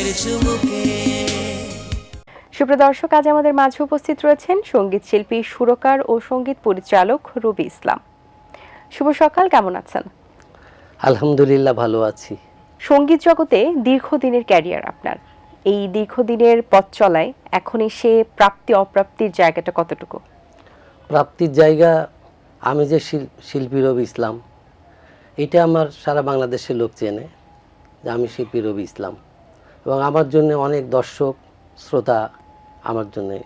রঙের চুমুকে। সুপ্রিয় দর্শক, আজ আমাদের মাঝে উপস্থিত রয়েছেন সঙ্গীত শিল্পী, সুরকার ও সঙ্গীত পরিচালক রবি ইসলাম। শুভ সকাল, কেমন আছেন? আলহামদুলিল্লাহ, ভালো আছি। সঙ্গীত জগতে দীর্ঘদিনের ক্যারিয়ার আপনার। এই দীর্ঘদিনের পথ চলায় এখন এসে প্রাপ্তি অপ্রাপ্তির জায়গাটা কতটুকু? প্রাপ্তির জায়গা, আমি যে শিল্পী রবি ইসলাম, এটা আমার সারা বাংলাদেশের লোক চেনে যে আমি শিল্পী রবি ইসলাম, এবং আমার জন্য অনেক দর্শক শ্রোতা আমার জন্যে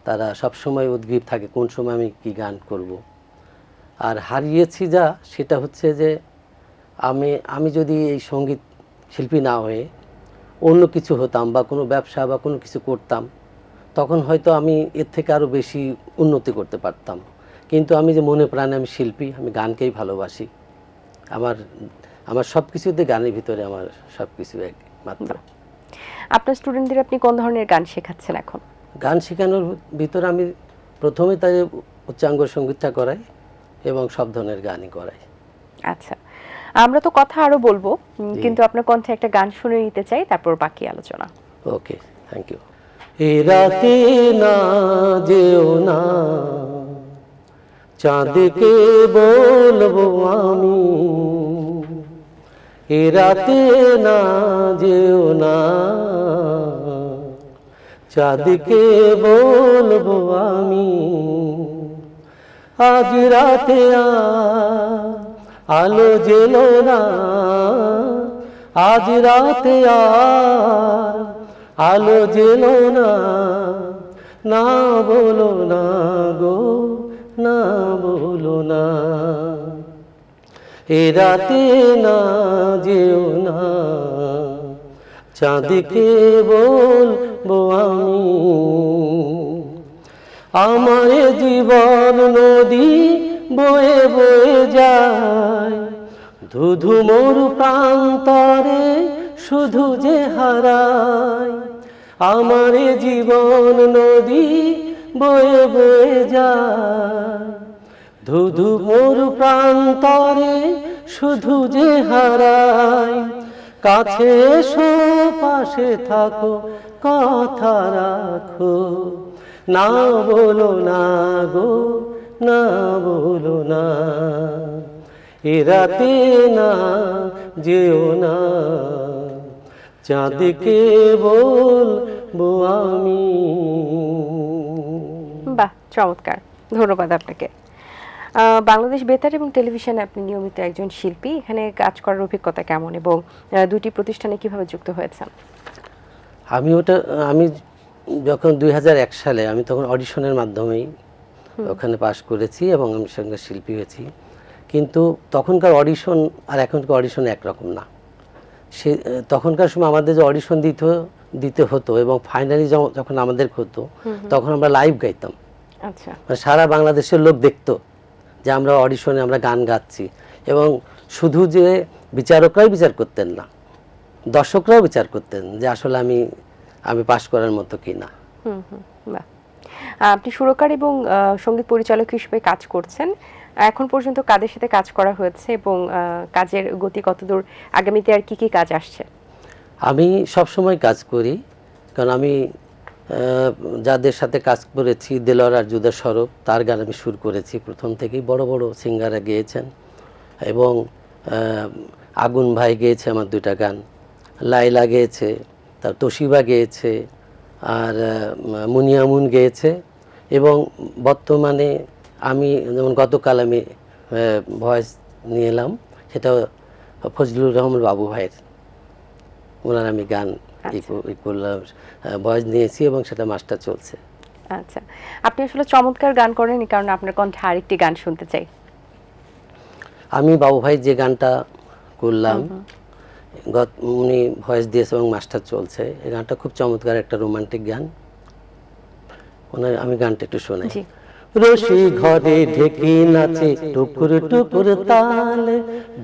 তারা সবসময় উদ্গ্রীব থাকে কোন সময় আমি কি গান করব। আর হারিয়েছি যা, সেটা হচ্ছে যে আমি যদি এই সঙ্গীত শিল্পী না হয়ে অন্য কিছু হতাম বা কোনো ব্যবসা বা কোনো কিছু করতাম, তখন হয়তো আমি এর থেকে আরও বেশি উন্নতি করতে পারতাম। কিন্তু আমি যে মনে প্রাণে আমি শিল্পী, আমি গানকেই ভালোবাসি। আমার সব কিছুতে গানের ভিতরে আমার সব কিছু একমাত্র। আপনার স্টুডেন্টদের আপনি কোন ধরনের গান শেখাচ্ছেন এখন? গান শেখানোর ভিতরে আমি প্রথমে তাই উচ্চাঙ্গ সঙ্গীতটা করাই এবং সব ধরনের গানই করাই। আচ্ছা, আমরা তো কথা আরো বলবো, কিন্তু আপনার কণ্ঠে একটা গান শুনে নিতে চাই, তারপর বাকি আলোচনা। ওকে, থ্যাংক ইউ। এ রাতে না যেও না, চাঁদকে বলবো আমি। এ রাতে না যেও না, চাঁদকে বলবো আমি। আজ রাতে আলো জেলো না, আজ রাতে আলো জেলো না, না বলো না গো, না বলো না। এ রাতে না যেও না, চাঁদকে বলবো আমি। আমার জীবন নদী বয়ে বয়ে যায়, ধুধু মরু প্রান্তরে শুধু যে হারায়। আমার জীবন নদী বয়ে বয়ে যায়, ধুধু মরু প্রান্তরে শুধু যে হারায়। কাছে এসো, পাশে থাকো, কথা রাখো, না বলো না গো, না বলো না। এ রাতে না যেও না, চাঁদকে বলবো আমি। বাহ, চমৎকার, ধন্যবাদ আপনাকে। বাংলাদেশ বেতার এবং টেলিভিশনে আপনি নিয়মিত একজন শিল্পী। এখানে কাজ করার অভিজ্ঞতা কেমন এবং দুটি প্রতিষ্ঠানে কিভাবে যুক্ত হয়েছেন? আমি যখন 2001 সালে আমি তখন অডিশনের মাধ্যমেই ওখানে পাশ করেছি এবং আমি সঙ্গে শিল্পী হয়েছি। কিন্তু তখনকার অডিশন আর এখনকার অডিশন একরকম না। তখনকার সময় আমাদের যে অডিশন দিতে হতো এবং ফাইনালি যখন আমাদের হতো, তখন আমরা লাইভ গাইতাম। আচ্ছা, সারা বাংলাদেশের লোক দেখতো যে আমরা অডিশনে আমরা গান গাচ্ছি, এবং শুধু যে বিচারকরাই বিচার করতেন না, দর্শকরাও বিচার করতেন যে আসলে আমি পাশ করার মতো কিনা। বাহ। আপনি সুরকার এবং সঙ্গীত পরিচালক হিসেবে কাজ করছেন। এখন পর্যন্ত কাদের সাথে কাজ করা হয়েছে এবং কাজের গতি কতদূর? আগামীতে আর কি কি কাজ আসছে? আমি সব সময় কাজ করি, কারণ আমি যাদের সাথে কাজ করেছি, দেলোয়ার আর জুদা সরব, তার গান আমি সুর করেছি প্রথম থেকেই। বড় বড় সিঙ্গাররা গেয়েছেন, এবং আগুন ভাই গেয়েছে আমার দুটা গান, লাইলা গেয়েছে, তার তোশিবা গেয়েছে, আর মুনিয়ামুন গেয়েছে। এবং বর্তমানে আমি যেমন গতকাল আমি ভয়েস নিয়ে এলাম, সেটা ফজলুর রহমান বাবু ভাইয়ের, ওনার আমি গান করলাম, ভয়েস নিয়েছি এবং সেটা মাস্টার চলছে। আচ্ছা, আপনি আসলে চমৎকার গান করেন, এই কারণে আপনার কণ্ঠে আরেকটি গান শুনতে চাই। আমি বাবু ভাই যে গানটা করলাম, উনি ভয়েস দিয়েছে এবং মাস্টার চলছে, এই গানটা খুব চমৎকার একটা রোমান্টিক গান। আমি গানটা একটু শোনাই। রশি ঘরে ঢেকি নাচে টুকুর টুকুর তালে,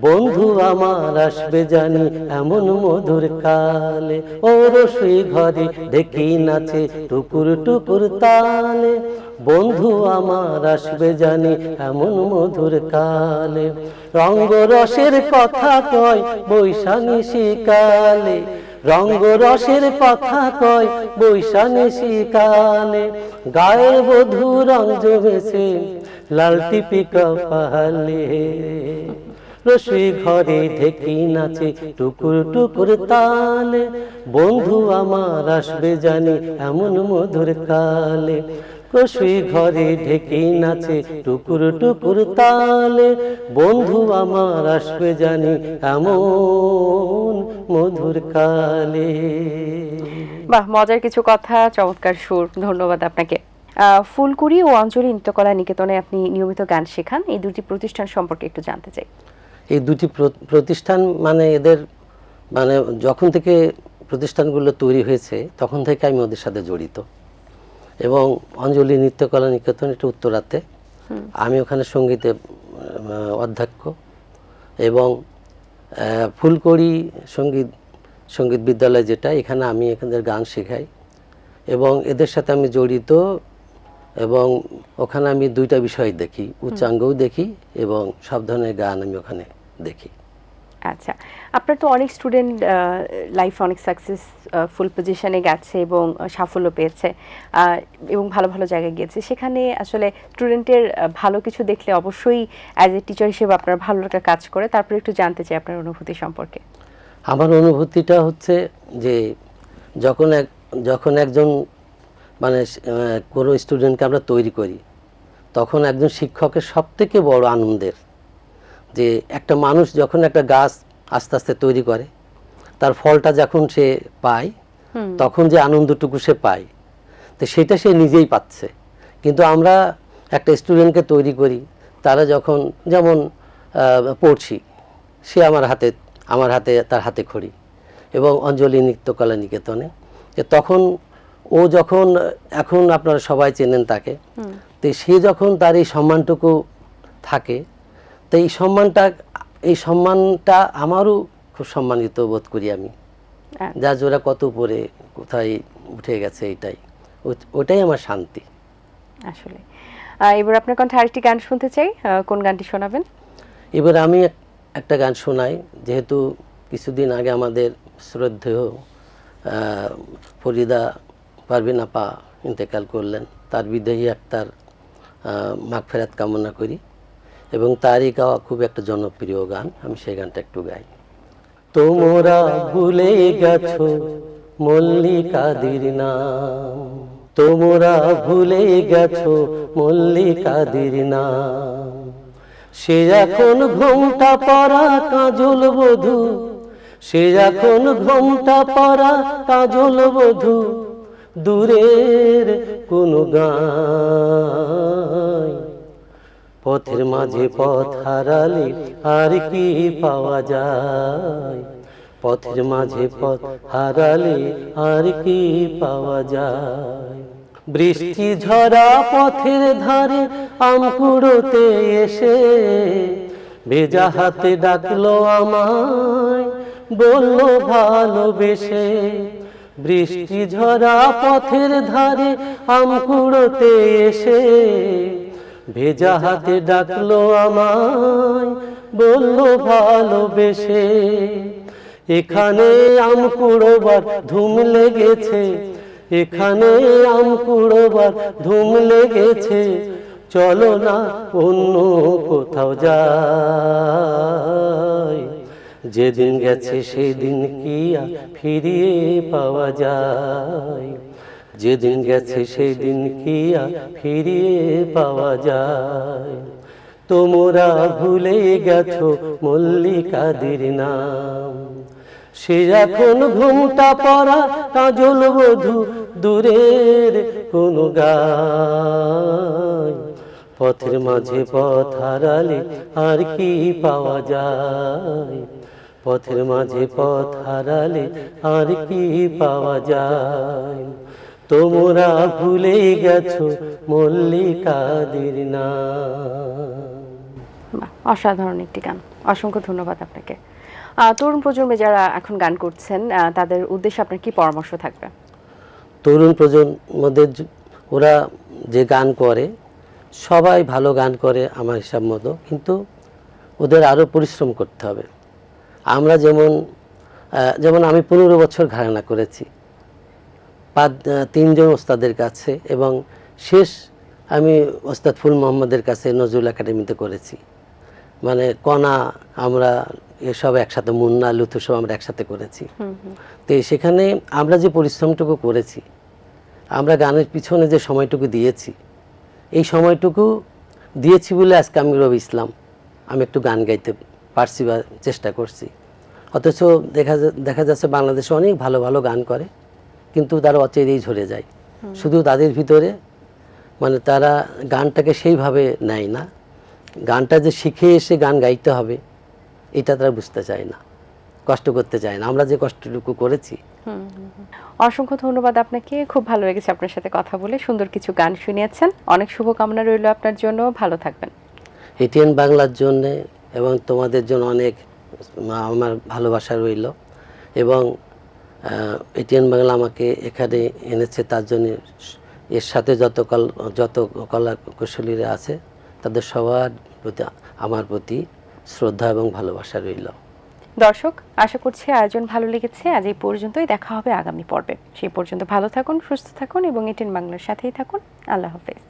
বন্ধু আমার আসবে জানি এমন মধুর কালে। ও রশি ঘরে ঢেকি নাচে টুকুর টুকুর তালে, বন্ধু আমার আসবে জানি এমন মধুর কালে। রঙ্গ রসের কথা কয় বৈশাখী শিকালে, রঙ্গ রসের কথা কয় বৈশানে শীকালে, গায়ের বধূ রং জমেছে লাল টিপি কপালে, রসুই ঘরে ঢেকি নাচে টুকুর টুকুর তালে, বন্ধু আমার আসবে জানি এমন মধুর কালে, রসুই ঘরে ঢেকি নাচে টুকুর টুকুর তালে, বন্ধু আমার আসবে জানি এমন মধুর কালে। বাহ, মজার কিছু কথা, চমৎকার সুর, ধন্যবাদ আপনাকে। ফুলকুড়ি ও অঞ্জলি নৃত্যকলা নিকেতনে আপনি নিয়মিত গান শেখান, এই দুটি প্রতিষ্ঠান সম্পর্কে একটু জানতে চাই। এই দুটি প্রতিষ্ঠান মানে এদের মানে যখন থেকে প্রতিষ্ঠানগুলো তৈরি হয়েছে তখন থেকে আমি ওদের সাথে জড়িত। এবং অঞ্জলি নৃত্যকলা নিকেতন এটা উত্তরাতে, আমি ওখানে সঙ্গীতে অধ্যক্ষ, এবং ফুলকড়ি সঙ্গীত বিদ্যালয় যেটা, এখানে আমি এখানের গান শেখাই এবং এদের সাথে আমি জড়িত। এবং ওখানে আমি দুইটা বিষয় দেখি, উচ্চাঙ্গও দেখি এবং সব ধরনের গান আমি ওখানে দেখি। আচ্ছা, আপনার তো অনেক স্টুডেন্ট লাইফ অনেক সাকসেসফুল পজিশনে গেছে এবং সাফল্য পেয়েছে এবং ভালো ভালো জায়গায় গিয়েছে, সেখানে আসলে স্টুডেন্টের ভালো কিছু দেখলে অবশ্যই অ্যাজ এ টিচার হিসেবে আপনার ভালো লাগা কাজ করে। তারপরে একটু জানতে চাই আপনার অনুভূতি সম্পর্কে। আমার অনুভূতিটা হচ্ছে যে যখন একজন মানে কোনো স্টুডেন্টকে আমরা তৈরি করি, তখন একজন শিক্ষকের সবথেকে বড় আনন্দের যে একটা মানুষ যখন একটা গাছ আস্তে আস্তে তৈরি করে, তার ফলটা যখন সে পায় তখন যে আনন্দটুকু সে পায়, তো সেটা সে নিজেই পাচ্ছে। কিন্তু আমরা একটা স্টুডেন্টকে তৈরি করি, তারা যখন যেমন পড়ছি, সে আমার হাতে তার হাতে খড়ি, এবং অঞ্জলি নৃত্যকলা নিকেতনে তখন ও যখন, এখন আপনারা সবাই চেনেন তাকে, তো সে যখন তার এই সম্মানটুকু থাকে, তো এই সম্মানটা আমারও খুব সম্মানিত বোধ করি আমি, যা জোড়া কত উপরে কোথায় উঠে গেছে, ওটাই আমার শান্তি আসলে। এবার আপনার কণ্ঠে আরেকটি গান শুনতে চাই, কোন গানটি শোনাবেন? এবার আমি একটা গান শোনাই, যেহেতু কিছুদিন আগে আমাদের শ্রদ্ধেয় ফরিদা পারভিন আপা ইন্তেকাল করলেন, তার বিদেহী আক্তার মাগফিরাত কামনা করি, এবং তারই গাওয়া খুব একটা জনপ্রিয় গান, আমি সেই গানটা একটু গাই। তোমরা ভুলে গেছো মল্লিকাদির নাম, তোমরা ভুলে গেছো মল্লিকাদির নাম, সে এখন ঘোমটা পরা কাজল বধূ, সে এখন ঘোমটা পরা কাজল বধূ, দূরের কোন গায়, পথের মাঝে পথ হারালে আর কি পাওয়া যায়, পথের মাঝে পথ হারালে আর কি পাওয়া যায়। বৃষ্টি ঝরা পথের ধারে আম কুড়োতে এসে ভেজা হাতে ডাকলো আমায়, বললো ভালোবেসে। বৃষ্টি ঝরা পথের ধারে আম কুড়োতে এসে ভেজা হাতে ডাকলো আমায়, বললো ভালোবেসে। এখানে আম কুড়োবার ধুম লেগেছে, এখানে আম কুড়োবার ধুম লেগেছে, চলো না অন্য কোথাও যাই, যেদিন গেছে সেদিন কি আর ফিরিয়ে পাওয়া যায়, যেদিন গেছে সেদিন কি আর ফিরিয়ে পাওয়া যায়। তোমরা ভুলে গেছো মল্লিকাদির নাম, সে এখন ঘোমটা পরা কাজল বধূ, দূরের কোন গায়, পথের মাঝে পথ হারালে আর কি পাওয়া যায়, পথের মাঝে পথ হারালে আর কি পাওয়া যায়। তোমরা ভুলে গেছো মল্লিকাদির নাম। অসাধারণ একটি গান, অসংখ্য ধন্যবাদ আপনাকে। তরুণ প্রজন্মে যারা এখন গান করছেন তাদের উদ্দেশ্যে আপনার কি পরামর্শ থাকবে? তরুণ প্রজন্মদের ওরা যে গান করে সবাই ভালো গান করে আমার হিসাব মতো, কিন্তু ওদের আরও পরিশ্রম করতে হবে। আমরা যেমন যেমন আমি 15 বছর ঘরানা করেছি 3 জন ওস্তাদের কাছে, এবং শেষ আমি ওস্তাদ ফুল মোহাম্মদের কাছে নজরুল একাডেমিতে করেছি। মানে কণা আমরা এসব একসাথে, মুন্না লুথু সব আমরা একসাথে করেছি। তো সেখানে আমরা যে পরিশ্রমটুকু করেছি, আমরা গানের পিছনে যে সময়টুকু দিয়েছি, এই সময়টুকু দিয়েছি বলে আজকে আমি রবি ইসলাম, আমি একটু গান গাইতে পারছি বা চেষ্টা করছি। অথচ দেখা যাচ্ছে বাংলাদেশে অনেক ভালো ভালো গান করে, কিন্তু তারা অচেরেই ঝরে যায়। শুধু তাদের ভিতরে মানে তারা গানটাকে সেইভাবে নেয় না, গানটা যে শিখে এসে গান গাইতে হবে এটা তারা বুঝতে চায় না, কষ্ট করতে চায় না। আমরা যে কষ্টটুকু করেছি। অসংখ্য ধন্যবাদ আপনাকে, খুব ভালো লেগেছে আপনার সাথে কথা বলে, সুন্দর কিছু গান শুনিয়েছেন। অনেক শুভকামনা রইল আপনার জন্য, ভালো থাকবেন। এটিএন বাংলার জন্য এবং তোমাদের জন্য অনেক আমার ভালোবাসা রইল, এবং এটিএন বাংলা আমাকে এখানে এনেছে, তার জন্য এর সাথে যত কলা কুশলীরা আছে তাদের সবার প্রতি আমার প্রতি শ্রদ্ধা এবং ভালোবাসা রইল। দর্শক, আশা করছি আয়োজন ভালো লেগেছে। আজ এই পর্যন্তই, দেখা হবে আগামী পর্বে। সেই পর্যন্ত ভালো থাকুন, সুস্থ থাকুন এবং এটিএন বাংলার সাথেই থাকুন। আল্লাহ হাফেজ।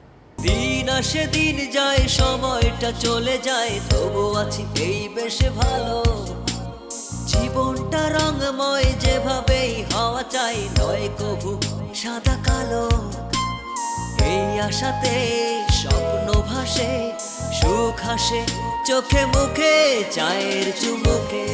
দিন আসে দিন যায়, সময়টা চলে যায়, তবু আছি এই বেশ ভালো। জীবনটা রঙময়, যেভাবেই হওয়া চাই, নয় কবু সাদা কালো। এই আশাতে স্বপ্ন ভাসে, সুখ হাসে চোখে মুখে, চায়ের চুমুকে।